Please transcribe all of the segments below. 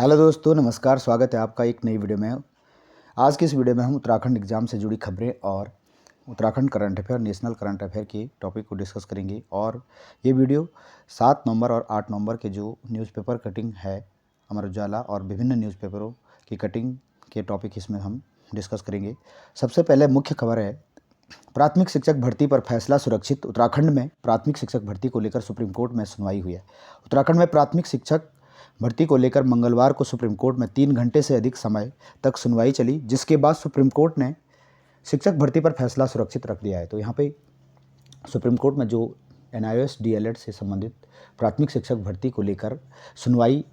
Hello दोस्तों, नमस्कार। स्वागत है आपका एक नई वीडियो में। आज की इस वीडियो में हम उत्तराखंड एग्ज़ाम से जुड़ी खबरें और Uttarakhand current affair, national current affair के टॉपिक को डिस्कस करेंगे। और ये वीडियो 7 नवंबर और 8 नवंबर के जो न्यूज़पेपर कटिंग है अमर उजाला और विभिन्न न्यूज़पेपरों की कटिंग के टॉपिक इसमें हम डिस्कस करेंगे। सबसे पहले मुख्य खबर है, प्राथमिक शिक्षक भर्ती पर फैसला सुरक्षित। उत्तराखंड में प्राथमिक शिक्षक भर्ती को लेकर सुप्रीम कोर्ट में सुनवाई हुई है। उत्तराखंड में प्राथमिक शिक्षक भर्ती को लेकर मंगलवार को सुप्रीम कोर्ट में 3 घंटे से अधिक समय तक सुनवाई चली, जिसके बाद सुप्रीम कोर्ट ने शिक्षक भर्ती पर फैसला सुरक्षित रख दिया है। तो यहाँ पे सुप्रीम कोर्ट में जो NIOS DLED से संबंधित प्राथमिक शिक्षक भर्ती को लेकर सुनवाई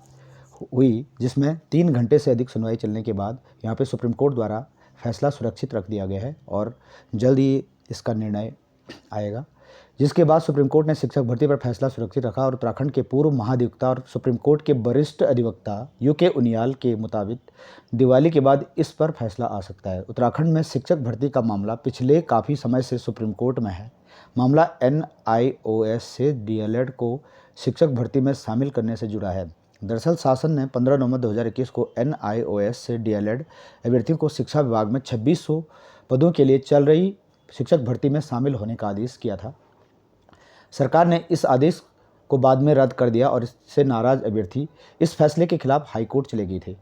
हुई, जिसमें 3 घंटे से अधिक सुनवाई चलने के बाद यहाँ पे सुप्रीम कोर्ट द्वारा फैसला सुरक्षित रख दिया गया है और जल्द ही इसका निर्णय आएगा। जिसके बाद सुप्रीम कोर्ट ने शिक्षक भर्ती पर फैसला सुरक्षित रखा और उत्तराखंड के पूर्व महाधिवक्ता और सुप्रीम कोर्ट के वरिष्ठ अधिवक्ता UK उनियाल के मुताबिक दिवाली के बाद इस पर फैसला आ सकता है। उत्तराखंड में शिक्षक भर्ती का मामला पिछले काफ़ी समय से सुप्रीम कोर्ट में है। मामला NIOS से DLED को शिक्षक भर्ती में शामिल करने से जुड़ा है। दरअसल शासन ने 15 नवंबर 2021 को NIOS से DLED अभ्यर्थियों को शिक्षा विभाग में 2600 पदों के लिए चल रही शिक्षक भर्ती में शामिल होने का आदेश किया था। सरकार ने इस आदेश को बाद में रद्द कर दिया और इससे नाराज अभ्यर्थी इस फैसले के खिलाफ हाईकोर्ट चले गए थे।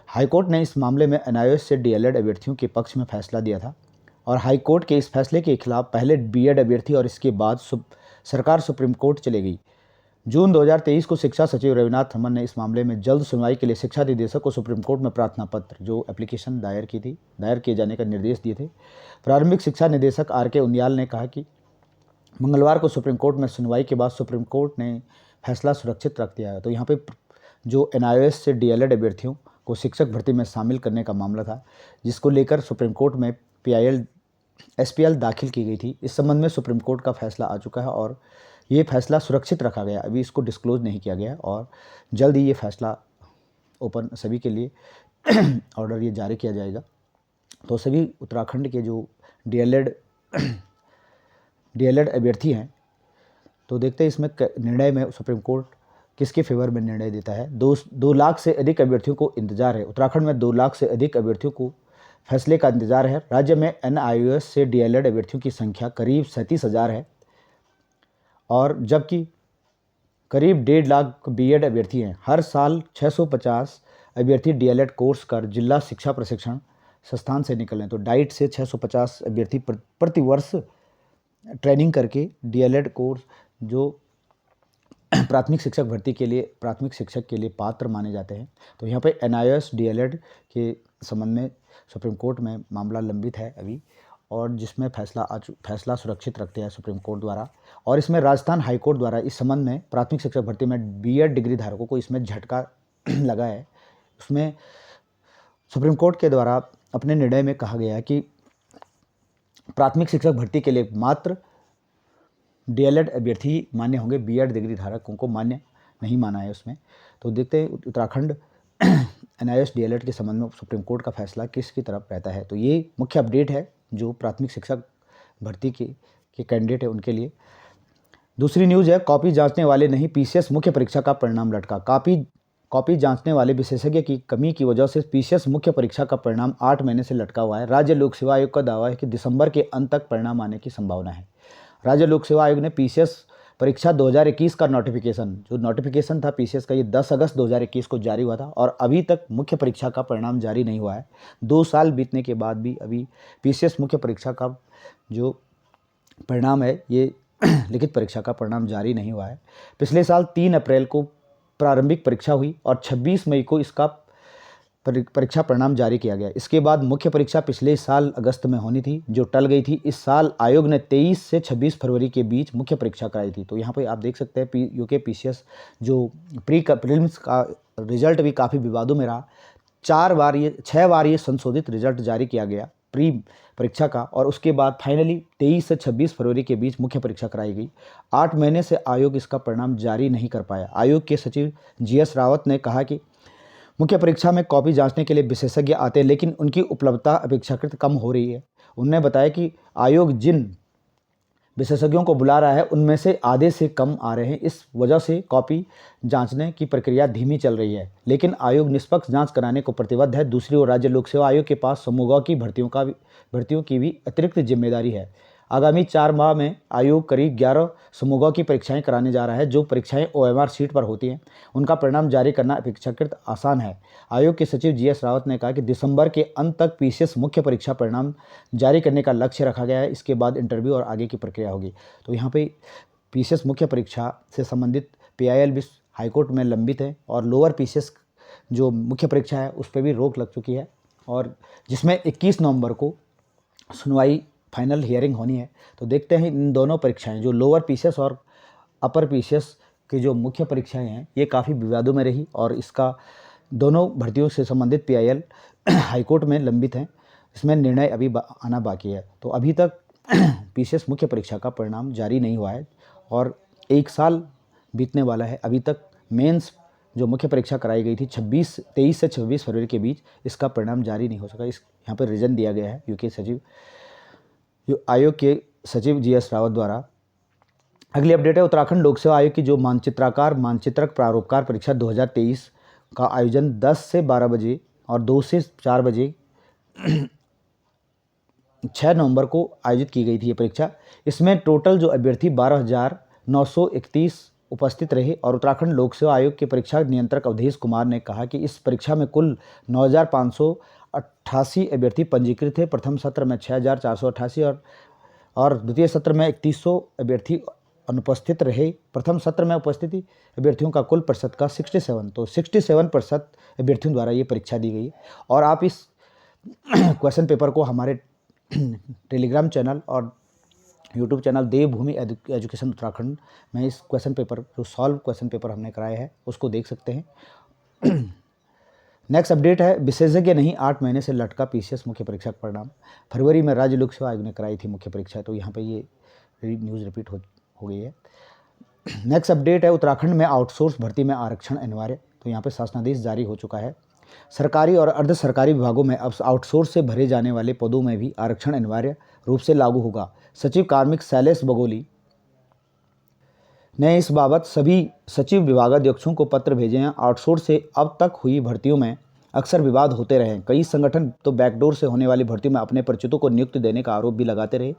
हाईकोर्ट ने इस मामले में NIOS से DLED अभ्यर्थियों के पक्ष में फैसला दिया था और हाईकोर्ट के इस फैसले के खिलाफ पहले B.Ed अभ्यर्थी और इसके बाद सरकार सुप्रीम कोर्ट चले गई। जून 2023 को शिक्षा सचिव रविनाथ रमन ने इस मामले में जल्द सुनवाई के लिए शिक्षा निदेशक को सुप्रीम कोर्ट में प्रार्थना पत्र जो एप्लीकेशन दायर किए जाने का निर्देश दिए थे। प्रारंभिक शिक्षा निदेशक RK उनियाल ने कहा कि मंगलवार को सुप्रीम कोर्ट में सुनवाई के बाद सुप्रीम कोर्ट ने फैसला सुरक्षित रख दिया है। तो यहाँ पे जो NIOS से DLED अभ्यर्थियों को शिक्षक भर्ती में शामिल करने का मामला था, जिसको लेकर सुप्रीम कोर्ट में SPL दाखिल की गई थी, इस संबंध में सुप्रीम कोर्ट का फैसला आ चुका है और ये फैसला सुरक्षित रखा गया। अभी इसको डिस्क्लोज नहीं किया गया और जल्द ही ये फैसला ओपन सभी के लिए ऑर्डर ये जारी किया जाएगा। तो सभी उत्तराखंड के जो DLED अभ्यर्थी हैं, तो देखते हैं इसमें निर्णय में सुप्रीम कोर्ट किसके फेवर में निर्णय देता है। 2 लाख से अधिक अभ्यर्थियों को इंतजार है। उत्तराखंड में 2 लाख से अधिक अभ्यर्थियों को फैसले का इंतजार है। राज्य में NIOS से DLED अभ्यर्थियों की संख्या करीब 37,000 है और जबकि करीब 1.5 लाख B.Ed अभ्यर्थी हैं। हर साल 650 अभ्यर्थी DLED कोर्स कर जिला शिक्षा प्रशिक्षण संस्थान से निकलें। तो डाइट से 650 अभ्यर्थी प्रति वर्ष ट्रेनिंग करके DLED कोर्स जो प्राथमिक शिक्षक भर्ती के लिए प्राथमिक शिक्षक के लिए पात्र माने जाते हैं। तो यहाँ पे NIOS DLED के संबंध में सुप्रीम कोर्ट में मामला लंबित है अभी, और जिसमें फैसला सुरक्षित रखते हैं सुप्रीम कोर्ट द्वारा। और इसमें राजस्थान हाईकोर्ट द्वारा इस संबंध में प्राथमिक शिक्षक भर्ती में B.Ed डिग्री धारकों को इसमें झटका लगा है। उसमें सुप्रीम कोर्ट के द्वारा अपने निर्णय में कहा गया है कि प्राथमिक शिक्षक भर्ती के लिए मात्र DLED अभ्यर्थी मान्य होंगे, B.Ed डिग्री धारकों को मान्य नहीं माना है उसमें। तो देखते हैं उत्तराखंड NIOS DLED के संबंध में सुप्रीम कोर्ट का फैसला किसकी तरफ रहता है। तो ये मुख्य अपडेट है जो प्राथमिक शिक्षक भर्ती के कैंडिडेट है उनके लिए। दूसरी न्यूज़ है, कॉपी जांचने वाले नहीं, PCS मुख्य परीक्षा का परिणाम लटका। कॉपी जांचने वाले विशेषज्ञ की कमी की वजह से PCS मुख्य परीक्षा का परिणाम 8 महीने से लटका हुआ है। राज्य लोक सेवा आयोग का दावा है कि दिसंबर के अंत तक परिणाम आने की संभावना है। राज्य लोक सेवा आयोग ने PCS परीक्षा 2021 का नोटिफिकेशन था PCS का, ये 10 अगस्त 2021 को जारी हुआ था और अभी तक मुख्य परीक्षा का परिणाम जारी नहीं हुआ है। 2 साल बीतने के बाद भी अभी PCS मुख्य परीक्षा का जो परिणाम है, ये लिखित परीक्षा का परिणाम जारी नहीं हुआ है। पिछले साल 3 अप्रैल को प्रारंभिक परीक्षा हुई और 26 मई को इसका परीक्षा परिणाम जारी किया गया। इसके बाद मुख्य परीक्षा पिछले साल अगस्त में होनी थी, जो टल गई थी। इस साल आयोग ने 23 से 26 फरवरी के बीच मुख्य परीक्षा कराई थी। तो यहाँ पे आप देख सकते हैं UK PCS जो प्रीलिम्स का रिजल्ट भी काफ़ी विवादों में रहा। 6 बार ये संशोधित रिजल्ट जारी किया गया प्री परीक्षा का, और उसके बाद फाइनली 23 से 26 फरवरी के बीच मुख्य परीक्षा कराई गई। 8 महीने से आयोग इसका परिणाम जारी नहीं कर पाया। आयोग के सचिव GS रावत ने कहा कि मुख्य परीक्षा में कॉपी जांचने के लिए विशेषज्ञ आते हैं, लेकिन उनकी उपलब्धता अपेक्षाकृत कम हो रही है। उन्होंने बताया कि आयोग जिन विशेषज्ञों को बुला रहा है, उनमें से आधे से कम आ रहे हैं। इस वजह से कॉपी जांचने की प्रक्रिया धीमी चल रही है, लेकिन आयोग निष्पक्ष जांच कराने को प्रतिबद्ध है। दूसरी ओर राज्य लोक सेवा आयोग के पास समूहों की भर्तियों की भी अतिरिक्त जिम्मेदारी है। आगामी 4 माह में आयोग करीब 11 समूहों की परीक्षाएं कराने जा रहा है। जो परीक्षाएं OMR सीट पर होती हैं, उनका परिणाम जारी करना अपेक्षाकृत आसान है। आयोग के सचिव GS रावत ने कहा कि दिसंबर के अंत तक PCS मुख्य परीक्षा परिणाम जारी करने का लक्ष्य रखा गया है। इसके बाद इंटरव्यू और आगे की प्रक्रिया होगी। तो यहाँ पे PCS मुख्य परीक्षा से संबंधित PIL भी हाईकोर्ट में लंबित है और लोअर PCS जो मुख्य परीक्षा है उस पर भी रोक लग चुकी है, और जिसमें 21 नवंबर को सुनवाई फाइनल हियरिंग होनी है। तो देखते हैं इन दोनों परीक्षाएं, जो लोअर PCS और अपर PCS की जो मुख्य परीक्षाएं हैं, ये काफ़ी विवादों में रही और इसका दोनों भर्तियों से संबंधित PIL हाईकोर्ट में लंबित हैं। इसमें निर्णय अभी आना बाकी है। तो अभी तक PCS मुख्य परीक्षा का परिणाम जारी नहीं हुआ है और 1 साल बीतने वाला है। अभी तक मेंस जो मुख्य परीक्षा कराई गई थी 23 से 26 फरवरी के बीच, इसका परिणाम जारी नहीं हो सका। इस यहाँ पर रीजन दिया गया है आयोग के सचिव GS रावत द्वारा। अगली अपडेट है उत्तराखंड लोक सेवा आयोग की जो मानचित्रक प्रारूपकार परीक्षा 2023 का आयोजन 10 से 12 बजे और 2 से 4 बजे 6 नवंबर को आयोजित की गई थी ये परीक्षा। इसमें टोटल जो अभ्यर्थी 12,931 उपस्थित रहे और उत्तराखंड लोक सेवा आयोग के परीक्षा नियंत्रक अवधेश कुमार ने कहा कि इस परीक्षा में कुल 9,588 अभ्यर्थी पंजीकृत थे। प्रथम सत्र में 6,488 और द्वितीय सत्र में 3100 अभ्यर्थी अनुपस्थित रहे। प्रथम सत्र में उपस्थिति अभ्यर्थियों का कुल प्रतिशत का 67, तो 67% अभ्यर्थियों द्वारा ये परीक्षा दी गई। और आप इस क्वेश्चन पेपर को हमारे टेलीग्राम चैनल और यूट्यूब चैनल देवभूमि एजुकेशन उत्तराखंड में इस क्वेश्चन पेपर जो सॉल्व क्वेश्चन पेपर हमने कराए हैं उसको देख सकते हैं। नेक्स्ट अपडेट है विशेषज्ञ नहीं 8 महीने से लटका PCS मुख्य परीक्षा का परिणाम। फरवरी में राज्य लोक सेवा आयोग ने कराई थी मुख्य परीक्षा, तो यहाँ पे ये न्यूज़ रिपीट हो गई है। नेक्स्ट अपडेट है उत्तराखंड में आउटसोर्स भर्ती में आरक्षण अनिवार्य। तो यहाँ पे शासनादेश जारी हो चुका है। सरकारी और अर्ध सरकारी विभागों में अब आउटसोर्स से भरे जाने वाले पदों में भी आरक्षण अनिवार्य रूप से लागू होगा। सचिव कार्मिक शैलेश बगोली ने इस बाबत सभी सचिव विभागाध्यक्षों को पत्र भेजे हैं। आउटसोर्स से अब तक हुई भर्तियों में अक्सर विवाद होते रहे। कई संगठन तो बैकडोर से होने वाली भर्तियों में अपने परिचितों को नियुक्ति देने का आरोप भी लगाते रहे।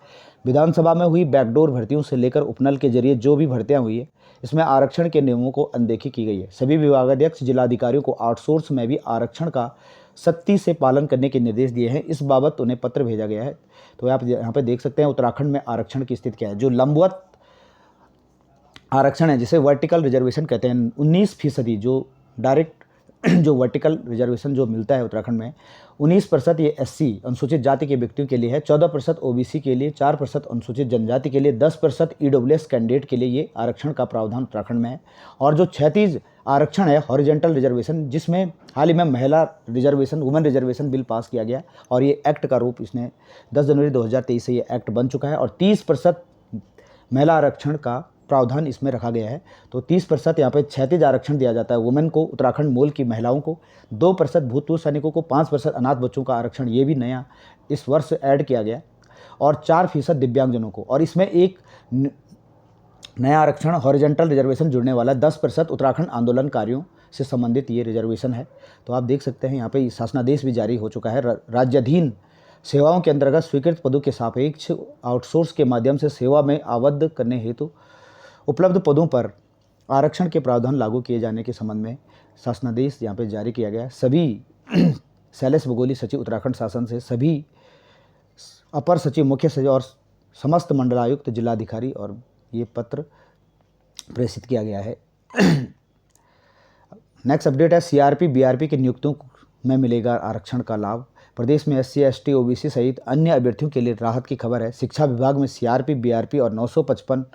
विधानसभा में हुई बैकडोर भर्तियों से लेकर उपनल के जरिए जो भी भर्तियां हुई है, इसमें आरक्षण के नियमों को अनदेखी की गई है। सभी विभागाध्यक्ष जिलाधिकारियों को आउटसोर्स में भी आरक्षण का सख्ती से पालन करने के निर्देश दिए हैं। इस बाबत उन्हें पत्र भेजा गया है। तो आप यहाँ पे देख सकते हैं उत्तराखंड में आरक्षण की स्थिति क्या है। जो लंबवत आरक्षण है, जिसे वर्टिकल रिजर्वेशन कहते हैं, 19% जो डायरेक्ट जो वर्टिकल रिजर्वेशन जो मिलता है उत्तराखंड में, 19% ये SC अनुसूचित जाति के व्यक्तियों के लिए है, 14% OBC के लिए, 4% अनुसूचित जनजाति के लिए, 10% EWS कैंडिडेट के लिए ये आरक्षण का प्रावधान उत्तराखंड में है। और जो 36 आरक्षण है हॉरिजेंटल रिजर्वेशन, जिसमें हाल ही में महिला reservation women reservation bill pass किया गया और ये एक्ट का रूप इसने 10 जनवरी 2023 से ये एक्ट बन चुका है। और 30% महिला आरक्षण का प्रावधान इसमें रखा गया है। तो 30% यहाँ पे 36 आरक्षण दिया जाता है वुमेन को, उत्तराखंड मूल की महिलाओं को, 2% भूतपूर्व सैनिकों को, 5% अनाथ बच्चों का आरक्षण ये भी नया इस वर्ष ऐड किया गया, और 4% दिव्यांगजनों को। और इसमें एक नया आरक्षण हॉरिजेंटल रिजर्वेशन जुड़ने वाला 10% उत्तराखंड आंदोलनकारियों से संबंधित ये रिजर्वेशन है। तो आप देख सकते हैं यहाँ पे शासनादेश भी जारी हो चुका है। राज्याधीन सेवाओं के अंतर्गत स्वीकृत पदों के सापेक्ष आउटसोर्स के माध्यम से सेवा में आबद्ध करने हेतु उपलब्ध पदों पर आरक्षण के प्रावधान लागू किए जाने के संबंध में शासनादेश यहाँ पे जारी किया गया है। सभी शैलेश बगोली सचिव उत्तराखंड शासन से सभी अपर सचिव, मुख्य सचिव और समस्त मंडलायुक्त, जिलाधिकारी और ये पत्र प्रेषित किया गया है। नेक्स्ट अपडेट है CRP BRP की नियुक्तियों में मिलेगा आरक्षण का लाभ। प्रदेश में SC ST OBC सहित अन्य अभ्यर्थियों के लिए राहत की खबर है। शिक्षा विभाग में CRP BRP और 955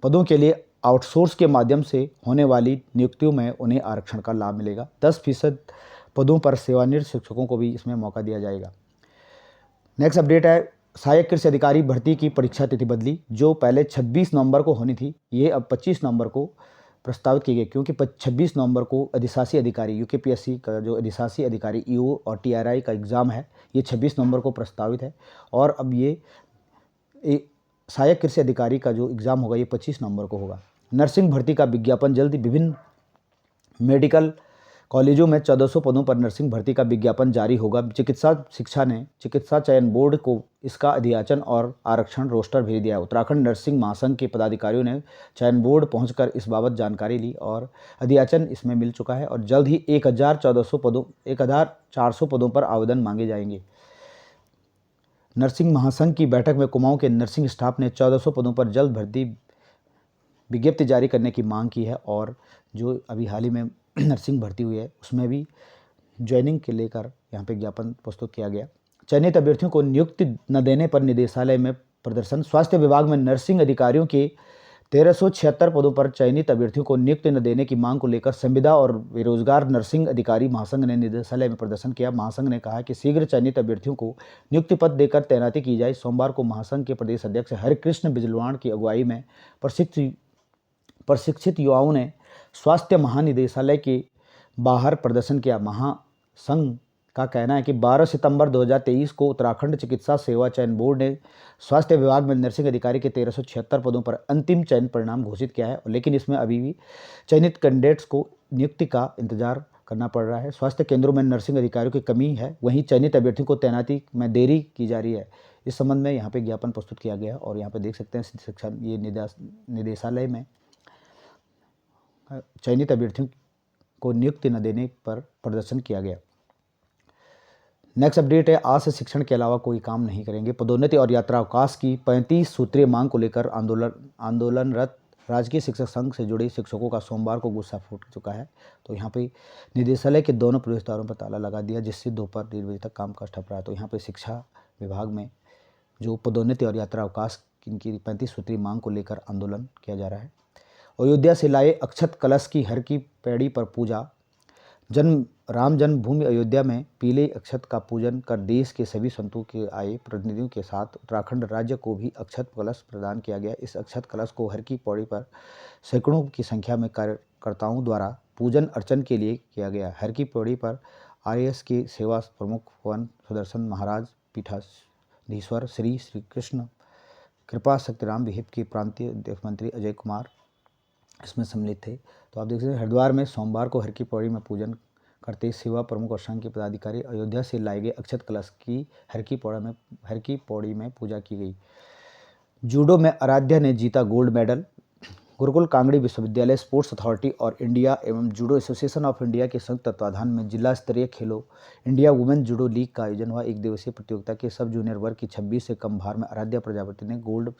पदों के लिए आउटसोर्स के माध्यम से होने वाली नियुक्तियों में उन्हें आरक्षण का लाभ मिलेगा। 10% पदों पर सेवानिवृत्त शिक्षकों को भी इसमें मौका दिया जाएगा। नेक्स्ट अपडेट है सहायक कृषि अधिकारी भर्ती की परीक्षा तिथि बदली। जो पहले 26 नवंबर को होनी थी, ये अब 25 नवंबर को प्रस्तावित की गई, क्योंकि 26 नवंबर को अधिशासी अधिकारी UKPSC का जो अधिशासी अधिकारी EO और TRI का एग्ज़ाम है, ये 26 नवंबर को प्रस्तावित है। और अब ये सहायक कृषि अधिकारी का जो एग्ज़ाम होगा ये 25 नवंबर को होगा। नर्सिंग भर्ती का विज्ञापन जल्द ही। विभिन्न मेडिकल कॉलेजों में 1400 पदों पर नर्सिंग भर्ती का विज्ञापन जारी होगा। चिकित्सा शिक्षा ने चिकित्सा चयन बोर्ड को इसका अध्याचन और आरक्षण रोस्टर भेज दिया है। उत्तराखंड नर्सिंग महासंघ के पदाधिकारियों ने चयन बोर्ड पहुंचकर इस बाबत जानकारी ली और अध्याचन इसमें मिल चुका है और जल्द ही 1400 पदों पर आवेदन मांगे जाएंगे। नर्सिंग महासंघ की बैठक में कुमाऊं के नर्सिंग स्टाफ ने 1400 पदों पर जल्द भर्ती विज्ञप्ति जारी करने की मांग की है और जो अभी हाल ही में नर्सिंग भर्ती हुई है उसमें भी ज्वाइनिंग के लेकर यहाँ पे ज्ञापन प्रस्तुत किया गया। चयनित अभ्यर्थियों को नियुक्ति न देने पर निदेशालय में प्रदर्शन। स्वास्थ्य विभाग में नर्सिंग अधिकारियों के 1376 पदों पर चयनित अभ्यर्थियों को नियुक्ति न देने की मांग को लेकर संविदा और बेरोजगार नर्सिंग अधिकारी महासंघ ने निदेशालय में प्रदर्शन किया। महासंघ ने कहा कि शीघ्र चयनित अभ्यर्थियों को नियुक्ति पद देकर तैनाती की जाए। सोमवार को महासंघ के प्रदेश अध्यक्ष हरिकृष्ण बिजलवाण की अगुवाई में प्रशिक्षित युवाओं ने स्वास्थ्य महानिदेशालय के बाहर प्रदर्शन किया। महासंघ का कहना है कि 12 सितंबर 2023 को उत्तराखंड चिकित्सा सेवा चयन बोर्ड ने स्वास्थ्य विभाग में नर्सिंग अधिकारी के 1376 पदों पर अंतिम चयन परिणाम घोषित किया है, लेकिन इसमें अभी भी चयनित कैंडिडेट्स को नियुक्ति का इंतजार करना पड़ रहा है। स्वास्थ्य केंद्रों में नर्सिंग अधिकारियों की कमी है, वहीं चयनित अभ्यर्थियों को तैनाती में देरी की जा रही है। इस संबंध में यहाँ पे ज्ञापन प्रस्तुत किया गया और यहाँ पे देख सकते हैं शिक्षा ये निदेशालय में चयनित अभ्यर्थियों को नियुक्ति न देने पर प्रदर्शन किया गया। नेक्स्ट अपडेट है, आज से शिक्षण के अलावा कोई काम नहीं करेंगे। पदोन्नति और यात्रा अवकाश की 35 सूत्रीय मांग को लेकर आंदोलनरत राजकीय शिक्षक संघ से जुड़े शिक्षकों का सोमवार को गुस्सा फूट चुका है। तो यहाँ पे निदेशालय के दोनों प्रवेश द्वारों पर ताला लगा दिया, जिससे दोपहर 1:30 बजे तक कामकाज ठप रहा है। तो यहाँ पे शिक्षा विभाग में जो पदोन्नति और यात्रा अवकाश इनकी 35 सूत्रीय मांग को लेकर आंदोलन किया जा रहा है। अयोध्या से लाए अक्षत कलश की हर की पैड़ी पर पूजा। राम जन्मभूमि अयोध्या में पीले अक्षत का पूजन कर देश के सभी संतों के आए प्रतिनिधियों के साथ उत्तराखंड राज्य को भी अक्षत कलश प्रदान किया गया। इस अक्षत कलश को हर की पौड़ी पर सैकड़ों की संख्या में कार्यकर्ताओं द्वारा पूजन अर्चन के लिए किया गया। हर की पौड़ी पर RAS के सेवा प्रमुख वन सुदर्शन महाराज, पीठाधीश्वर श्री कृष्ण कृपा शक्तिराम विहिप के प्रांतीय अध्यक्ष मंत्री अजय कुमार इसमें सम्मिलित थे। तो आप देख सकते हैं हरिद्वार में सोमवार को हर की पौड़ी में पूजन करते सेवा प्रमुख और संघ के पदाधिकारी अयोध्या से लाए गए अक्षत कलश की हर की पौड़ी में पूजा की गई। जूडो में आराध्या ने जीता गोल्ड मेडल। गुरुकुल कांगड़ी विश्वविद्यालय स्पोर्ट्स अथॉरिटी और इंडिया एवं जूडो एसोसिएशन ऑफ इंडिया के संयुक्त तत्वाधान में जिला स्तरीय खेलो इंडिया वुमेन जूडो लीग का आयोजन हुआ। एक दिवसीय प्रतियोगिता के सब जूनियर वर्ग की 26 से कम भार में आराध्या प्रजापति ने गोल्ड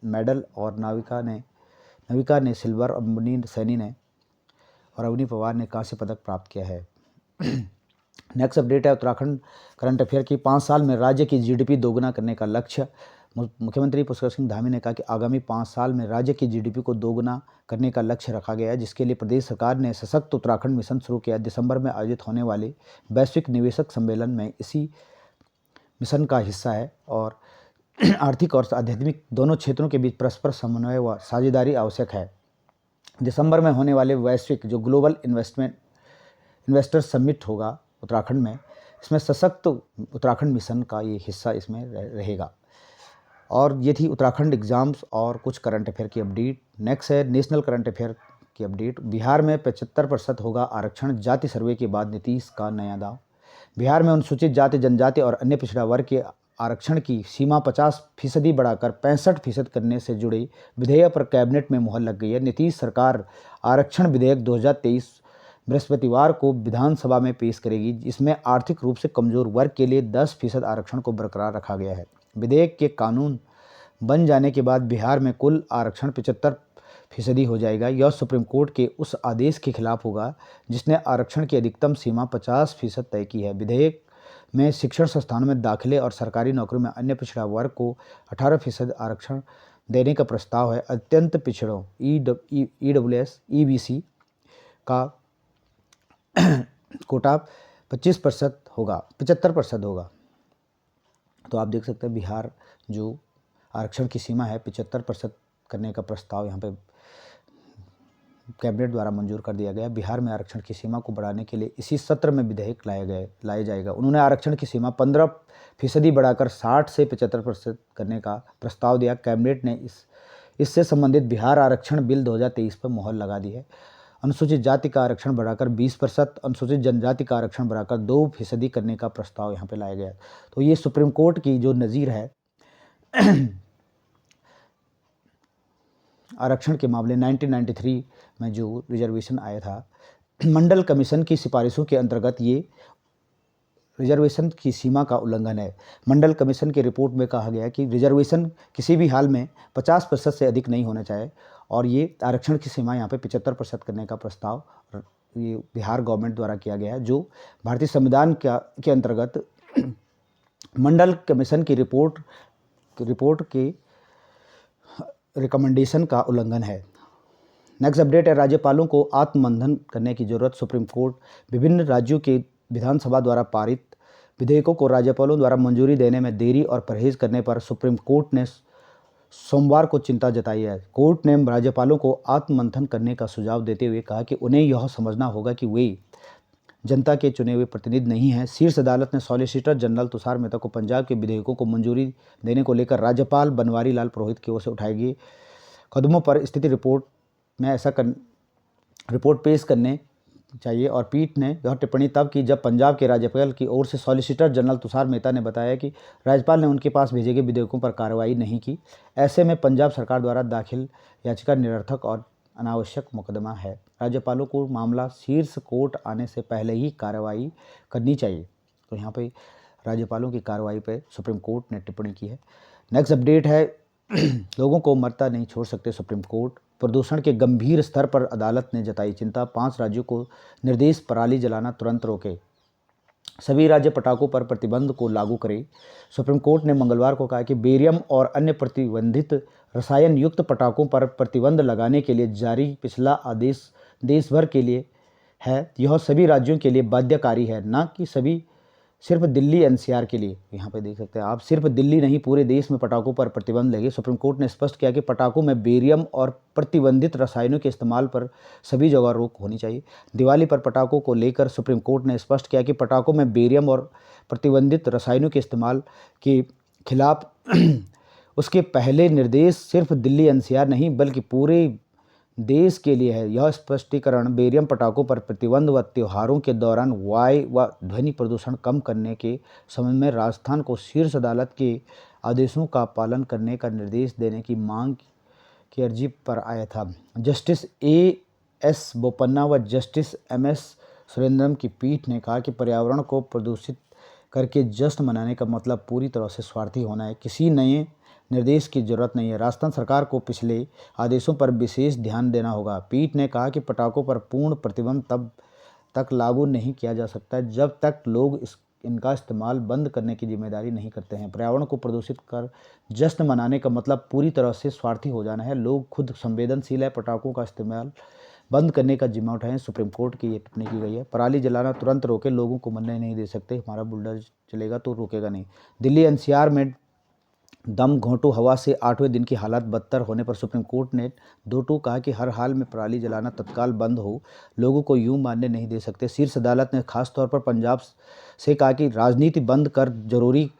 मेडल और नविका ने सिल्वर और अवनी सैनी ने और अवनी पवार ने कांस्य पदक प्राप्त किया है। नेक्स्ट अपडेट है उत्तराखंड करंट अफेयर की 5 साल में राज्य की GDP दोगुना करने का लक्ष्य। मुख्यमंत्री पुष्कर सिंह धामी ने कहा कि आगामी 5 साल में राज्य की GDP को दोगुना करने का लक्ष्य रखा गया है, जिसके लिए प्रदेश सरकार ने सशक्त उत्तराखंड मिशन शुरू किया। दिसंबर में आयोजित होने वाले वैश्विक निवेशक सम्मेलन में इसी मिशन का हिस्सा है और आर्थिक और आध्यात्मिक दोनों क्षेत्रों के बीच परस्पर समन्वय व साझेदारी आवश्यक है। दिसंबर में होने वाले वैश्विक जो ग्लोबल इन्वेस्टर समिट होगा उत्तराखंड में, इसमें सशक्त उत्तराखंड मिशन का ये हिस्सा इसमें रहेगा। और ये थी उत्तराखंड एग्जाम्स और कुछ करंट अफेयर की अपडेट। नेक्स्ट है नेशनल करंट अफेयर की अपडेट। बिहार में 75% होगा आरक्षण, जाति सर्वे के बाद नीतीश का नया दाव। बिहार में अनुसूचित जाति जनजाति और अन्य पिछड़ा वर्ग के आरक्षण की सीमा 50% बढ़ाकर 65% करने से जुड़े विधेयक पर कैबिनेट में मुहर लग गई है। नीतीश सरकार आरक्षण विधेयक 2023 बृहस्पतिवार को विधानसभा में पेश करेगी। इसमें आर्थिक रूप से कमजोर वर्ग के लिए 10% आरक्षण को बरकरार रखा गया है। विधेयक के कानून बन जाने के बाद बिहार में कुल आरक्षण 75% हो जाएगा। यह सुप्रीम कोर्ट के उस आदेश के खिलाफ होगा जिसने आरक्षण की अधिकतम सीमा 50% तय की है। विधेयक में शिक्षण संस्थानों में दाखिले और सरकारी नौकरियों में अन्य पिछड़ा वर्ग को 18% आरक्षण देने का प्रस्ताव है। अत्यंत पिछड़ों EWS EBC का कोटा 75% होगा। तो आप देख सकते हैं बिहार जो आरक्षण की सीमा है 75% करने का प्रस्ताव यहाँ पे कैबिनेट द्वारा मंजूर कर दिया गया। बिहार में आरक्षण की सीमा को बढ़ाने के लिए इसी सत्र में विधेयक लाया जाएगा। उन्होंने आरक्षण की सीमा फीसदी बढ़ाकर 60 से 75% करने का प्रस्ताव दिया। कैबिनेट ने इससे संबंधित बिहार आरक्षण बिल 2023 पर मोहर लगा दी है। अनुसूचित जाति का आरक्षण बढ़ाकर 20%, अनुसूचित जनजाति का आरक्षण बढ़ाकर 2% करने का प्रस्ताव यहाँ पे लाया गया है। तो ये सुप्रीम कोर्ट की जो नज़ीर है आरक्षण के मामले 1993 में जो रिजर्वेशन आया था, मंडल कमीशन की सिफारिशों के अंतर्गत ये रिजर्वेशन की सीमा का उल्लंघन है। मंडल कमीशन की रिपोर्ट में कहा गया कि रिजर्वेशन किसी भी हाल में 50% से अधिक नहीं होना चाहिए और ये आरक्षण की सीमा यहाँ पे 75% करने का प्रस्ताव ये बिहार गवर्नमेंट द्वारा किया गया है, जो भारतीय संविधान के अंतर्गत मंडल कमीशन की रिपोर्ट के रिकमेंडेशन का उल्लंघन है। नेक्स्ट अपडेट है, राज्यपालों को आत्ममंथन करने की जरूरत। सुप्रीम कोर्ट विभिन्न राज्यों के विधानसभा द्वारा पारित विधेयकों को राज्यपालों द्वारा मंजूरी देने में देरी और परहेज करने पर सुप्रीम कोर्ट ने सोमवार को चिंता जताई है। कोर्ट ने राज्यपालों को आत्ममंथन करने का सुझाव देते हुए कहा कि उन्हें यह समझना होगा कि वे जनता के चुने हुए प्रतिनिधि नहीं हैं। शीर्ष अदालत ने सॉलिसिटर जनरल तुषार मेहता को पंजाब के विधेयकों को मंजूरी देने को लेकर राज्यपाल बनवारी लाल पुरोहित की ओर से उठाए गए कदमों पर स्थिति रिपोर्ट पेश करने चाहिए और पीठ ने यह टिप्पणी तब की जब पंजाब के राज्यपाल की ओर से सॉलिसिटर जनरल तुषार मेहता ने बताया कि राज्यपाल ने उनके पास भेजे गए विधेयकों पर कार्रवाई नहीं की। ऐसे में पंजाब सरकार द्वारा दाखिल याचिका निरर्थक और अनावश्यक मुकदमा है। राज्यपालों को मामला शीर्ष कोर्ट आने से पहले ही कार्रवाई करनी चाहिए। तो यहाँ पे राज्यपालों की कार्रवाई पे सुप्रीम कोर्ट ने टिप्पणी की है। नेक्स्ट अपडेट है, लोगों को मरता नहीं छोड़ सकते सुप्रीम कोर्ट। प्रदूषण के गंभीर स्तर पर अदालत ने जताई चिंता। 5 राज्यों को निर्देश, पराली जलाना तुरंत रोके, सभी राज्य पटाखों पर प्रतिबंध को लागू करें। सुप्रीम कोर्ट ने मंगलवार को कहा कि बेरियम और अन्य प्रतिबंधित रसायन युक्त पटाखों पर प्रतिबंध लगाने के लिए जारी पिछला आदेश देश भर के लिए है। यह सभी राज्यों के लिए बाध्यकारी है, न कि सिर्फ दिल्ली एनसीआर के लिए। यहाँ पे देख सकते हैं आप, सिर्फ दिल्ली नहीं पूरे देश में पटाखों पर प्रतिबंध लगे। सुप्रीम कोर्ट ने स्पष्ट किया कि पटाखों में बेरियम और प्रतिबंधित रसायनों के इस्तेमाल पर सभी जगह रोक होनी चाहिए। दिवाली पर पटाखों को लेकर सुप्रीम कोर्ट ने स्पष्ट किया कि पटाखों में बेरियम और प्रतिबंधित रसायनों के इस्तेमाल के खिलाफ उसके पहले निर्देश सिर्फ दिल्ली एनसीआर नहीं बल्कि पूरे देश के लिए है। यह स्पष्टीकरण बेरियम पटाखों पर प्रतिबंध व त्योहारों के दौरान वायु व ध्वनि प्रदूषण कम करने के संबंध में राजस्थान को शीर्ष अदालत के आदेशों का पालन करने का निर्देश देने की मांग की अर्जी पर आया था। जस्टिस एएस बोपन्ना व जस्टिस एमएस सुरेंद्रम की पीठ ने कहा कि पर्यावरण को प्रदूषित करके जश्न मनाने का मतलब पूरी तरह से स्वार्थी होना है। किसी नए निर्देश की जरूरत नहीं है। राजस्थान सरकार को पिछले आदेशों पर विशेष ध्यान देना होगा। पीठ ने कहा कि पटाखों पर पूर्ण प्रतिबंध तब तक लागू नहीं किया जा सकता जब तक लोग इनका इस्तेमाल बंद करने की जिम्मेदारी नहीं करते हैं। पर्यावरण को प्रदूषित कर जश्न मनाने का मतलब पूरी तरह से स्वार्थी हो जाना है। लोग खुद संवेदनशील है, पटाखों का इस्तेमाल बंद करने का जिम्मा उठाएं। सुप्रीम कोर्ट की ये टिप्पणी की गई है। पराली जलाना तुरंत रोके, लोगों को मरने नहीं दे सकते। हमारा बुलडोजर चलेगा तो रोकेगा नहीं। दिल्ली एनसीआर में दम घोंटू हवा से 8वें दिन की हालत बदतर होने पर सुप्रीम कोर्ट ने 2-2 कहा कि हर हाल में पराली जलाना तत्काल बंद हो, लोगों को यूं मानने नहीं दे सकते। शीर्ष अदालत ने खासतौर पर पंजाब से कहा कि राजनीति बंद कर जरूरी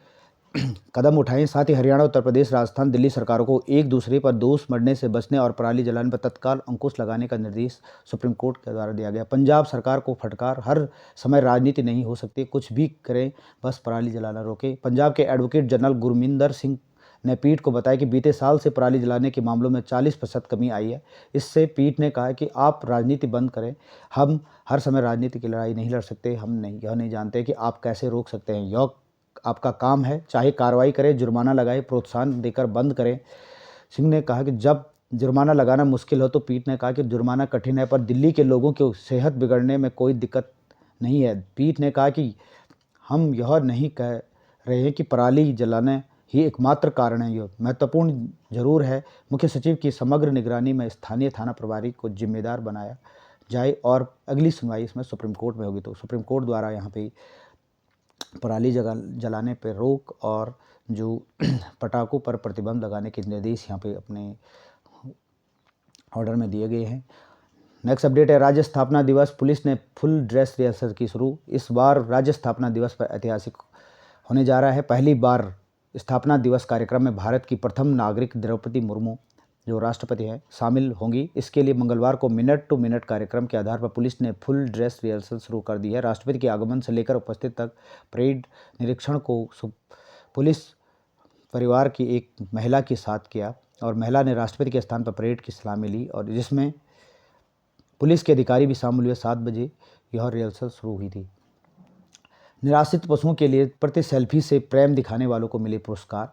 कदम उठाएं। साथ ही हरियाणा, उत्तर प्रदेश, राजस्थान, दिल्ली सरकारों को एक दूसरे पर दोष मढ़ने से बचने और पराली जलाने पर तत्काल अंकुश लगाने का निर्देश सुप्रीम कोर्ट के द्वारा दिया गया। पंजाब सरकार को फटकार, हर समय राजनीति नहीं हो सकती, कुछ भी करें बस पराली जलाना रोके। पंजाब के एडवोकेट जनरल गुरमिंदर सिंह ने पीठ को बताया कि बीते साल से पराली जलाने के मामलों में 40% कमी आई है। इससे पीठ ने कहा कि आप राजनीति बंद करें, हम हर समय राजनीति की लड़ाई नहीं लड़ सकते, हम यह नहीं जानते कि आप कैसे रोक सकते हैं। यह आपका काम है, चाहे कार्रवाई करें, जुर्माना लगाए, प्रोत्साहन देकर बंद करें। सिंह ने कहा कि जब जुर्माना लगाना मुश्किल हो तो पीठ ने कहा कि जुर्माना कठिन है पर दिल्ली के लोगों की सेहत बिगड़ने में कोई दिक्कत नहीं है। पीठ ने कहा कि हम यह नहीं कह रहे हैं कि पराली जलाने ही एकमात्र कारण है। यह महत्वपूर्ण जरूर है। मुख्य सचिव की समग्र निगरानी में स्थानीय थाना प्रभारी को जिम्मेदार बनाया जाए और अगली सुनवाई इसमें सुप्रीम कोर्ट में होगी। तो सुप्रीम कोर्ट द्वारा यहाँ पे पराली जलाने पर रोक और जो पटाखों पर प्रतिबंध लगाने के निर्देश यहाँ पे अपने ऑर्डर में दिए गए हैं। नेक्स्ट अपडेट है, राज्य स्थापना दिवस, पुलिस ने फुल ड्रेस रिहर्सल की शुरू। इस बार राज्य स्थापना दिवस पर ऐतिहासिक होने जा रहा है। पहली बार स्थापना दिवस कार्यक्रम में भारत की प्रथम नागरिक द्रौपदी मुर्मू जो राष्ट्रपति हैं शामिल होंगी। इसके लिए मंगलवार को मिनट टू मिनट कार्यक्रम के आधार पर पुलिस ने फुल ड्रेस रिहर्सल शुरू कर दी है। राष्ट्रपति के आगमन से लेकर उपस्थित तक परेड निरीक्षण को पुलिस परिवार की एक महिला के साथ किया और महिला ने राष्ट्रपति के स्थान पर परेड की सलामी ली और जिसमें पुलिस के अधिकारी भी शामिल हुए। 7 बजे यह रिहर्सल शुरू हुई थी। निराश्रित पशुओं के लिए प्रति सेल्फी से प्रेम दिखाने वालों को मिले पुरस्कार।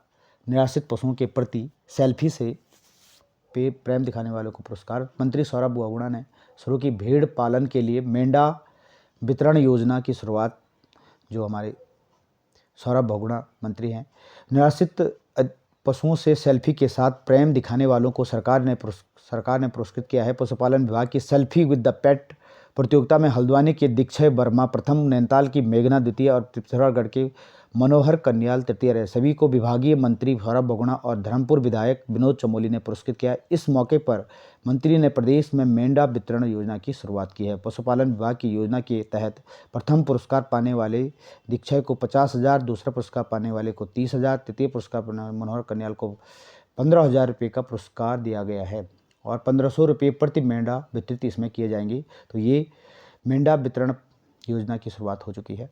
निराश्रित पशुओं के प्रति सेल्फी से प्रेम दिखाने वालों को पुरस्कार। मंत्री सौरभ बहुगुणा ने शुरू की भेड़ पालन के लिए मेंढा वितरण योजना की शुरुआत। जो हमारे सौरभ बहुगुणा मंत्री हैं। निराश्रित पशुओं से सेल्फी के साथ प्रेम दिखाने वालों को सरकार ने पुरस्कृत किया है। पशुपालन विभाग की सेल्फी विद द पेट प्रतियोगिता में हल्द्वानी के दीक्षय वर्मा प्रथम, नैनीताल की मेघना द्वितीय और पिथौरागढ़ के मनोहर कन्याल तृतीय रहे। सभी को विभागीय मंत्री सौरभ बहुगुणा और धर्मपुर विधायक विनोद चमोली ने पुरस्कृत किया। इस मौके पर मंत्री ने प्रदेश में मेंढा वितरण योजना की शुरुआत की है। पशुपालन विभाग की योजना के तहत प्रथम पुरस्कार पाने वाले दीक्षय को 50,000, दूसरा पुरस्कार पाने वाले को 30,000, तृतीय पुरस्कार पाने वाले मनोहर कन्याल को 15,000 रुपये का पुरस्कार दिया गया है और 1,500 रुपये प्रति मेंढा वितरित इसमें किए जाएंगे। तो ये मेंढा वितरण योजना की शुरुआत हो चुकी है।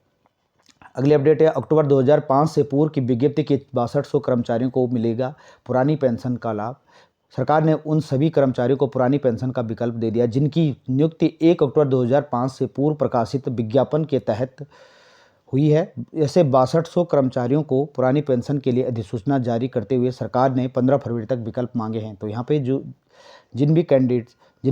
अगली अपडेट है, अक्टूबर 2005 से पूर्व की विज्ञप्ति के 6200 कर्मचारियों को मिलेगा पुरानी पेंशन का लाभ। सरकार ने उन सभी कर्मचारियों को पुरानी पेंशन का विकल्प दे दिया जिनकी नियुक्ति 1 अक्टूबर 2005 से पूर्व प्रकाशित विज्ञापन के तहत हुई है। ऐसे 6200 कर्मचारियों को पुरानी पेंशन के लिए अधिसूचना जारी करते हुए सरकार ने 15 फरवरी तक विकल्प मांगे हैं। तो यहाँ पे जिन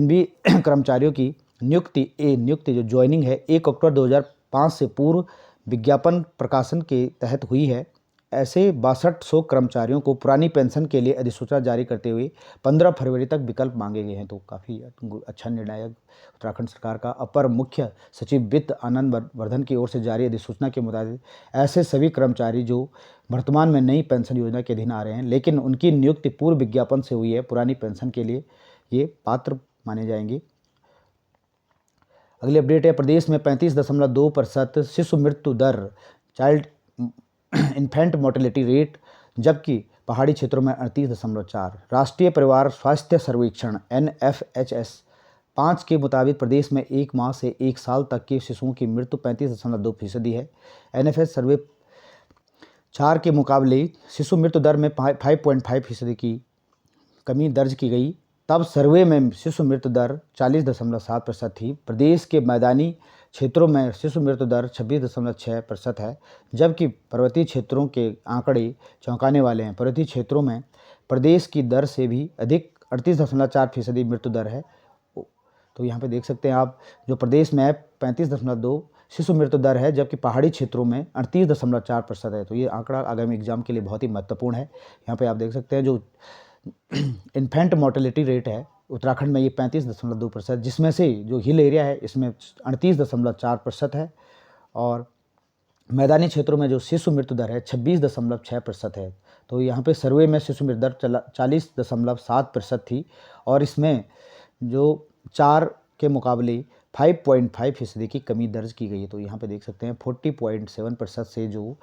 भी कर्मचारियों की नियुक्ति जो ज्वाइनिंग है 1 अक्टूबर 2005 से पूर्व विज्ञापन प्रकाशन के तहत हुई है, ऐसे 6200 कर्मचारियों को पुरानी पेंशन के लिए अधिसूचना जारी करते हुए 15 फरवरी तक विकल्प मांगे गए हैं। तो काफ़ी अच्छा निर्णय उत्तराखंड सरकार का। अपर मुख्य सचिव वित्त आनंद वर्धन की ओर से जारी अधिसूचना के मुताबिक ऐसे सभी कर्मचारी जो वर्तमान में नई पेंशन योजना के अधीन आ रहे हैं लेकिन उनकी नियुक्ति पूर्व विज्ञापन से हुई है, पुरानी पेंशन के लिए ये पात्र माने जाएंगे। अगली अपडेट है, प्रदेश में 35.2% शिशु मृत्यु दर, चाइल्ड इन्फेंट मोर्टेलिटी रेट, जबकि पहाड़ी क्षेत्रों में 38.4। राष्ट्रीय परिवार स्वास्थ्य सर्वेक्षण NFHS 5 के मुताबिक प्रदेश में 1 माह से 1 साल तक के शिशुओं की मृत्यु 35.2% है। NFH सर्वे 4 के मुकाबले शिशु मृत्यु दर में 5.5% की कमी दर्ज की गई। तब सर्वे में शिशु मृत्यु दर 40.7% थी। प्रदेश के मैदानी क्षेत्रों में शिशु मृत्यु दर 26.6% है, जबकि पर्वतीय क्षेत्रों के आंकड़े चौंकाने वाले हैं। पर्वतीय क्षेत्रों में प्रदेश की दर से भी अधिक 38.4% मृत्यु दर है। तो यहाँ पे देख सकते हैं आप, जो प्रदेश में 35.2 शिशु मृत्यु दर है, जबकि पहाड़ी क्षेत्रों में 38.4% है। तो ये आंकड़ा आगामी एग्जाम के लिए बहुत ही महत्वपूर्ण है। यहाँ पे आप देख सकते हैं जो इन्फेंट मोर्टेलिटी रेट है उत्तराखंड में ये 35.2%, जिसमें से जो हिल एरिया है इसमें 38.4% है और मैदानी क्षेत्रों में जो शिशु मृत्यु दर है 26.6% है। तो यहाँ पे सर्वे में शिशु मृत्यु दर 40.7% थी और इसमें जो 4 के मुकाबले 5.5% की कमी दर्ज की गई है। तो यहाँ पे देख सकते हैं 40.7% से जो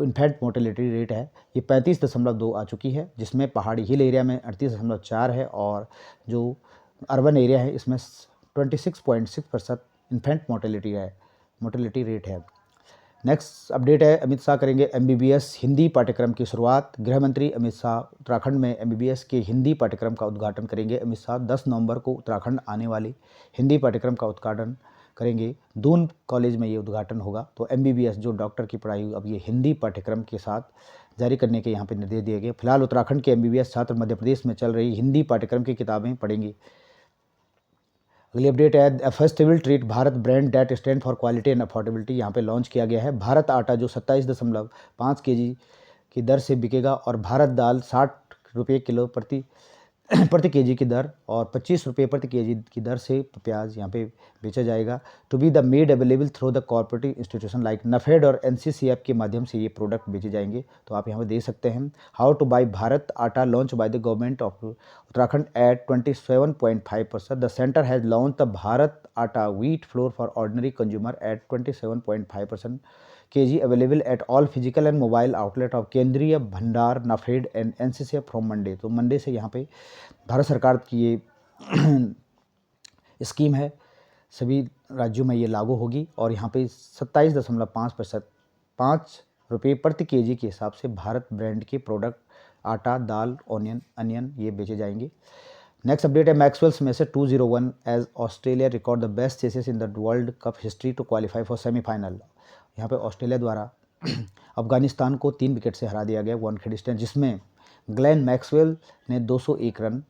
इन्फेंट मोर्टेलिटी रेट है ये 35.2 आ चुकी है, जिसमें पहाड़ी हिल एरिया में 38.4 है और जो अर्बन एरिया है इसमें 26.6% इन्फेंट मोर्टेलिटी रेट है। नेक्स्ट अपडेट है, अमित शाह करेंगे MBBS हिंदी पाठ्यक्रम की शुरुआत। गृह मंत्री अमित शाह उत्तराखंड में MBBS के हिंदी पाठ्यक्रम का उद्घाटन करेंगे। अमित शाह 10 नवंबर को उत्तराखंड आने वाले हिंदी पाठ्यक्रम का उद्घाटन करेंगे। दून कॉलेज में ये उद्घाटन होगा। तो MBBS जो डॉक्टर की पढ़ाई अब ये हिंदी पाठ्यक्रम के साथ जारी करने के यहाँ पे निर्देश दिए गए। फिलहाल उत्तराखंड के MBBS छात्र मध्य प्रदेश में चल रही हिंदी पाठ्यक्रम की किताबें पढ़ेंगे। अगली अपडेट है, festival treat Bharat brand that stand for quality and affordability यहाँ पे लॉन्च किया गया है। भारत आटा जो 27.5 kg की दर से बिकेगा और भारत दाल 60 रुपये किलो प्रति kg की दर और 25 रुपये प्रति kg की दर से प्याज यहाँ पे बेचा जाएगा। To be the made available through the cooperative institution like NAFED और एनसीसीएफ के माध्यम से ये प्रोडक्ट बेचे जाएंगे। तो आप यहाँ पे देख सकते हैं how to buy Bharat Atta launch by the government of Uttarakhand at 27.5%। The centre has launch the Bharat Atta wheat flour for ordinary consumer at 27.5% kg available at all physical and mobile outlet of Kendriya Bhandar NAFED and NCCF from Monday. तो Monday से यहाँ पे भारत सरकार की ये scheme है, सभी राज्यों में ये लागू होगी और यहाँ पे 27.5% ₹5 प्रति केजी के हिसाब से भारत ब्रांड के प्रोडक्ट आटा, दाल, अनियन ये बेचे जाएंगे। नेक्स्ट अपडेट है मैक्सवेल्स में से 201 as Australia record the best chases in the world cup history to qualify for semifinal. यहाँ पे ऑस्ट्रेलिया द्वारा अफगानिस्तान को 3 विकेट से हरा दिया गया वानखेड़े स्टैंड, जिसमें ग्लेन मैक्सवेल ने 201 रन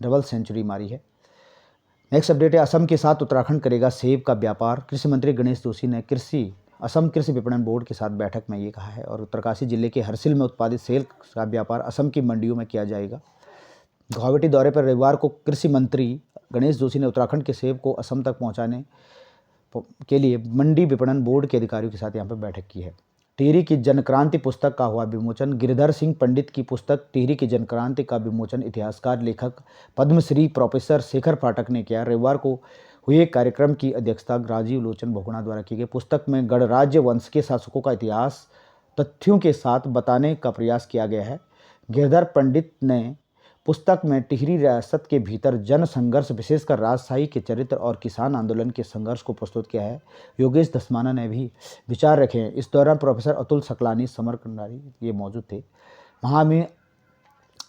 डबल सेंचुरी मारी है। नेक्स्ट अपडेट है असम के साथ उत्तराखंड करेगा सेब का व्यापार। कृषि मंत्री गणेश जोशी ने असम कृषि विपणन बोर्ड के साथ बैठक में ये कहा है और उत्तरकाशी जिले के हरसिल में उत्पादित सेब का व्यापार असम की मंडियों में किया जाएगा। गुवाहाटी दौरे पर रविवार को कृषि मंत्री गणेश जोशी ने उत्तराखंड के सेब को असम तक पहुंचाने के लिए मंडी विपणन बोर्ड के अधिकारियों के साथ यहाँ पर बैठक की है। टिहरी की जनक्रांति पुस्तक का हुआ विमोचन। गिरिधर सिंह पंडित की पुस्तक टिहरी की जनक्रांति का विमोचन इतिहासकार लेखक पद्मश्री प्रोफेसर शेखर पाठक ने किया। रविवार को हुए कार्यक्रम की अध्यक्षता राजीव लोचन बहुगुणा द्वारा की गई। पुस्तक में गणराज्य वंश के शासकों का इतिहास तथ्यों के साथ बताने का प्रयास किया गया है। गिरधर पंडित ने पुस्तक में टिहरी रियासत के भीतर जन संघर्ष, विशेषकर राजशाही के चरित्र और किसान आंदोलन के संघर्ष को प्रस्तुत किया है। योगेश दसमाना ने भी विचार रखे हैं। इस दौरान प्रोफेसर अतुल सकलानी, समर कंडारी ये मौजूद थे।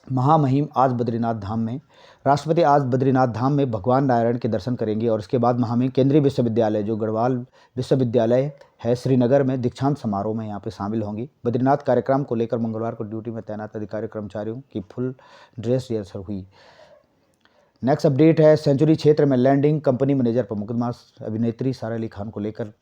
महामहिम आज बद्रीनाथ धाम में। राष्ट्रपति आज बद्रीनाथ धाम में भगवान नारायण के दर्शन करेंगे और इसके बाद महामहिम केंद्रीय विश्वविद्यालय जो गढ़वाल विश्वविद्यालय है श्रीनगर में दीक्षांत समारोह में यहाँ पे शामिल होंगी। बद्रीनाथ कार्यक्रम को लेकर मंगलवार को ड्यूटी में तैनात अधिकारी कर्मचारियों की फुल ड्रेस रिहर्सल हुई। नेक्स्ट अपडेट है सेंचुरी क्षेत्र में लैंडिंग, कंपनी मैनेजर पर मुकदमा। अभिनेत्री सारा अली खान को लेकर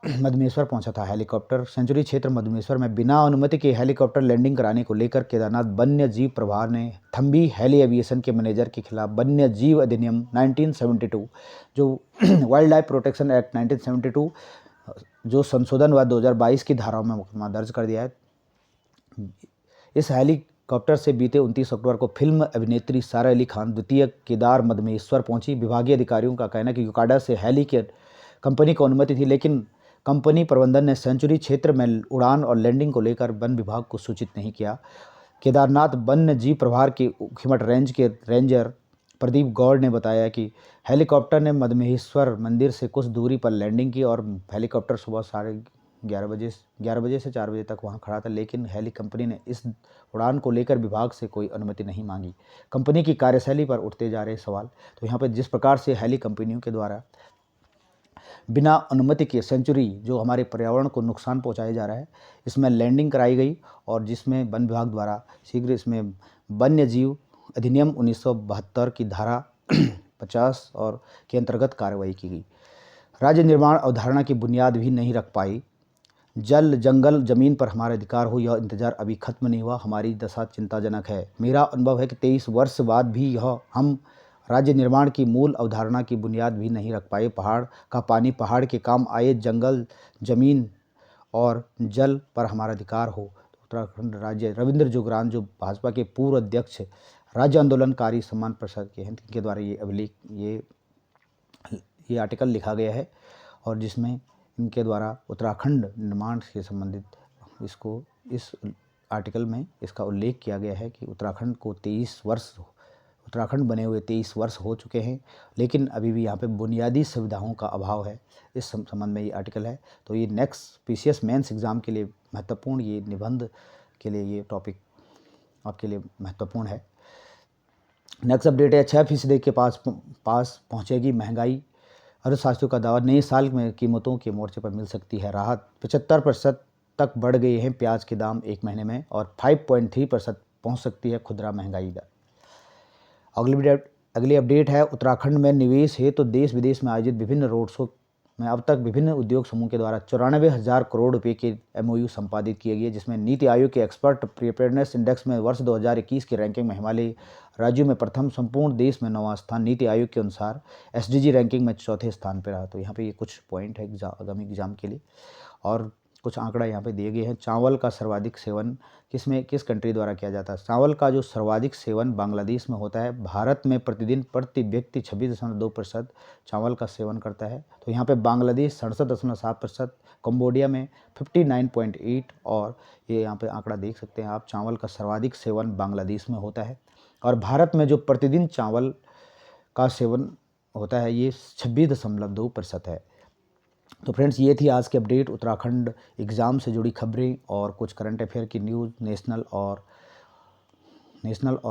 मधुमेश्वर पहुंचा था हेलीकॉप्टर। सेंचुरी क्षेत्र मधुमेश्वर में बिना अनुमति के हेलीकॉप्टर लैंडिंग कराने को लेकर केदारनाथ वन्य जीव प्रभार ने थम्बी हेली एविएशन के मैनेजर के खिलाफ वन्य जीव अधिनियम 1972 जो वाइल्ड लाइफ प्रोटेक्शन एक्ट 1972 जो संशोधन हुआ 2022 की धाराओं में मुकदमा दर्ज कर दिया है। इस हेलीकॉप्टर से बीते 29 अक्टूबर को फिल्म अभिनेत्री सारा अली खान द्वितीय केदार मधुमेश्वर पहुंची। विभागीय अधिकारियों का कहना है कि युकाडा से हेली के कंपनी को अनुमति थी, लेकिन कंपनी प्रबंधन ने सेंचुरी क्षेत्र में उड़ान और लैंडिंग को लेकर वन विभाग को सूचित नहीं किया। केदारनाथ वन्य जीव प्रभार के खिमट रेंज के रेंजर प्रदीप गौड़ ने बताया कि हेलीकॉप्टर ने मधुमेश्वर मंदिर से कुछ दूरी पर लैंडिंग की और हेलीकॉप्टर सुबह 11:30 बजे से 4 बजे तक वहां खड़ा था, लेकिन हेली कंपनी ने इस उड़ान को लेकर विभाग से कोई अनुमति नहीं मांगी। कंपनी की कार्यशैली पर उठते जा रहे सवाल। तो यहाँ पर जिस प्रकार से हेली कंपनियों के द्वारा बिना अनुमति के सेंचुरी जो हमारे पर्यावरण को नुकसान पहुंचाया जा रहा है, इसमें लैंडिंग कराई गई और जिसमें वन विभाग द्वारा शीघ्र इसमें वन्य जीव अधिनियम 1972 की धारा 50 और के अंतर्गत कार्रवाई की गई। राज्य निर्माण अवधारणा की बुनियाद भी नहीं रख पाई। जल, जंगल, जमीन पर हमारा अधिकार हो, यह इंतजार अभी खत्म नहीं हुआ। हमारी दशा चिंताजनक है। मेरा अनुभव है कि 23 वर्ष बाद भी हम राज्य निर्माण की मूल अवधारणा की बुनियाद भी नहीं रख पाए। पहाड़ का पानी पहाड़ के काम आए, जंगल, जमीन और जल पर हमारा अधिकार हो। उत्तराखंड राज्य रविंद्र जुगरान जो भाजपा के पूर्व अध्यक्ष राज्य आंदोलनकारी सम्मान प्रसाद के हैं, इनके द्वारा ये आर्टिकल लिखा गया है और जिसमें इनके द्वारा उत्तराखंड निर्माण से संबंधित इस आर्टिकल में इसका उल्लेख किया गया है कि उत्तराखंड बने हुए 23 वर्ष हो चुके हैं, लेकिन अभी भी यहाँ पे बुनियादी सुविधाओं का अभाव है। इस संबंध में ये आर्टिकल है। तो ये नेक्स्ट पीसीएस मेंस एग्ज़ाम के लिए महत्वपूर्ण, ये निबंध के लिए ये टॉपिक आपके लिए महत्वपूर्ण है। नेक्स्ट अपडेट है 6% के पास पहुँचेगी महंगाई। अर्थशास्त्रियों का दावा, नए साल में कीमतों के मोर्चे पर मिल सकती है राहत। 75% तक बढ़ गए हैं प्याज के दाम एक महीने में और 5.3% पहुँच सकती है खुदरा महंगाई दर। अगली अपडेट है उत्तराखंड में निवेश है तो देश विदेश में आयोजित विभिन्न रोड शो में अब तक विभिन्न उद्योग समूह के द्वारा 94,000 करोड़ रुपए के MOU संपादित किए गए, जिसमें नीति आयोग के एक्सपर्ट प्रिपेयर्डनेस इंडेक्स में वर्ष 2021 की रैंकिंग में हिमालय राज्यों में प्रथम, संपूर्ण देश में 9वां स्थान, नीति आयोग के अनुसार SDG रैंकिंग में चौथे स्थान पर रहा। तो यहाँ पे ये कुछ पॉइंट है आगामी एग्जाम के लिए, और कुछ आंकड़ा यहाँ पे दिए गए हैं। चावल का सर्वाधिक सेवन किस कंट्री द्वारा किया जाता है? चावल का जो सर्वाधिक सेवन बांग्लादेश में होता है। भारत में प्रतिदिन प्रति व्यक्ति 26.2% चावल का सेवन करता है। तो यहाँ पे बांग्लादेश 67.7%, कंबोडिया में 59.8, और ये यहाँ पे आंकड़ा देख सकते हैं आप, चावल का सर्वाधिक सेवन बांग्लादेश में होता है। और भारत में जो प्रतिदिन चावल का सेवन होता है ये 26.2% है। तो फ्रेंड्स, ये थी आज की अपडेट उत्तराखंड एग्ज़ाम से जुड़ी खबरें और कुछ करंट अफेयर की न्यूज़, नेशनल और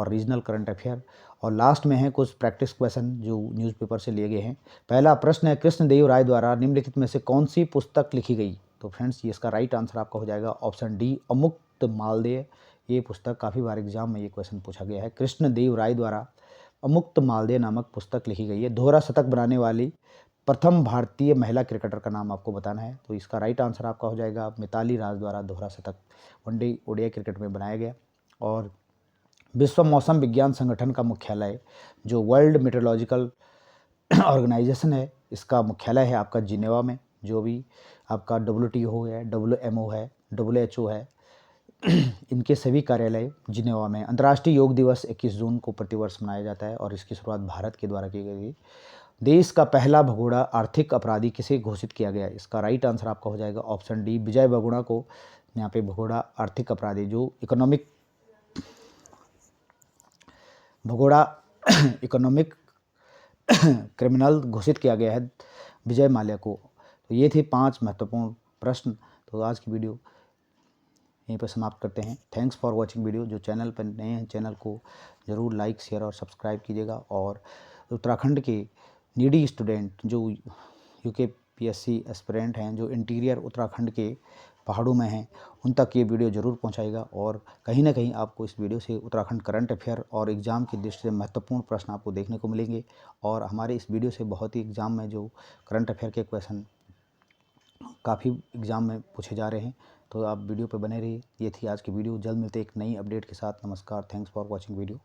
रीजनल करंट अफेयर। और लास्ट में है कुछ प्रैक्टिस क्वेश्चन जो न्यूज़पेपर से लिए गए हैं। पहला प्रश्न है, कृष्णदेव राय द्वारा निम्नलिखित में से कौन सी पुस्तक लिखी गई? तो फ्रेंड्स, ये इसका राइट आंसर आपका हो जाएगा ऑप्शन डी, अमुक्त मालदेय। ये पुस्तक काफ़ी बार एग्जाम में ये क्वेश्चन पूछा गया है। कृष्णदेव राय द्वारा अमुक्त मालदेय नामक पुस्तक लिखी गई है। दोहरा शतक बनाने वाली प्रथम भारतीय महिला क्रिकेटर का नाम आपको बताना है। तो इसका राइट आंसर आपका हो जाएगा मिताली राज द्वारा दोहरा शतक वनडे ODI क्रिकेट में बनाया गया। और विश्व मौसम विज्ञान संगठन का मुख्यालय, जो वर्ल्ड मेट्रोलॉजिकल ऑर्गेनाइजेशन है, इसका मुख्यालय है आपका जिनेवा में। जो भी आपका WTO है, WMO है, WHO है, इनके सभी कार्यालय जिनेवा में। अंतर्राष्ट्रीय योग दिवस 21 जून को प्रतिवर्ष मनाया जाता है और इसकी शुरुआत भारत के द्वारा की गई थी। देश का पहला भगोड़ा आर्थिक अपराधी किसे घोषित किया गया? इसका राइट आंसर आपका हो जाएगा ऑप्शन डी, विजय बहुगुणा को यहाँ पे भगोड़ा आर्थिक अपराधी, जो इकोनॉमिक क्रिमिनल घोषित किया गया है विजय माल्या को। तो ये थे 5 महत्वपूर्ण प्रश्न। तो आज की वीडियो यहीं पर समाप्त करते हैं। Thanks for watching video. जो चैनल पर नए हैं, चैनल को ज़रूर लाइक, शेयर और सब्सक्राइब कीजिएगा। और उत्तराखंड के नीडी स्टूडेंट जो UKPSC एस्पिरेंट हैं, जो इंटीरियर उत्तराखंड के पहाड़ों में हैं, उन तक ये वीडियो ज़रूर पहुंचाएगा। और कहीं ना कहीं आपको इस वीडियो से उत्तराखंड करंट अफेयर और एग्ज़ाम की दृष्टि से महत्वपूर्ण प्रश्न आपको देखने को मिलेंगे। और हमारे इस वीडियो से बहुत ही एग्ज़ाम में जो करंट अफेयर के क्वेश्चन काफ़ी एग्ज़ाम में पूछे जा रहे हैं। तो आप वीडियो पर बने रहिए। ये थी आज की वीडियो। जल्द मिलते एक नई अपडेट के साथ। नमस्कार। Thanks for watching video.